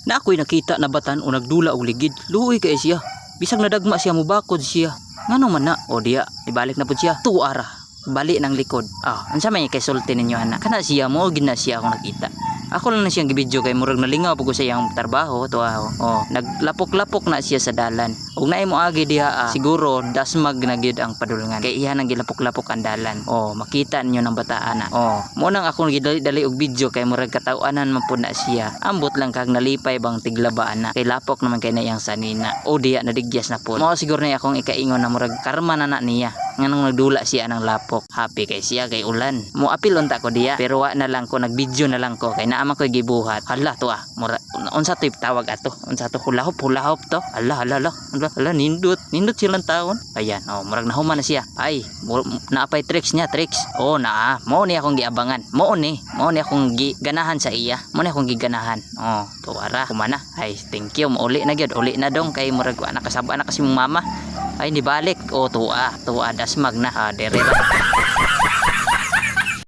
Na ako'y nakita na batan o nagdula og ligid. Luoy kay siya. Bisag nadagma siya mubakod siya. Ngano man na? O diya, ibalik na po siya. Tuara. Bali ng likod. Ansa may kay sulti ninyo ana. Kana siya mo gina siya akong nakita. Ako lang na siyang gibidyo kay murag nalingaw pag sa iyang trabaho to naglapok-lapok na siya sa dalan. Ug naay mo agi diha siguro dasmag na gyud ang padulngan. Kay iya nang gilapok-lapok ang dalan. Makita ninyo ng bataan na. Mo nang ako gidali og video kay murag katawanan man pud na siya. Ambot lang kag nalipay bang tiglabaan na. Kay lapok naman kay na iyang sanina. O diya nadigyas na pud. Mao siguro na akong ikaingon na murag karma na niya. Nganong nagdula siya ng lapok. Happy kay siya kay ulan. Mo apil unta ko diya pero wa na lang ko nagbidyo na lang ko kay naama ko gibuhat. Hala to mura unsa to tawag ato? Unsa to hulahop to? Hala nindot silang taon. Ayan murag nahuman na siya. Ay naapay tricks niya tricks. Naa mo ni akong giabangan. Mo ni akong giganahan sa iya. Mo ni akong giganahan. Tuara kumana. Ay thank you mo uli na gyud. Uli na dong kay murag wa nakasaba na kasi mong mama. Ay nibalik tuwa dasmag na dere ra.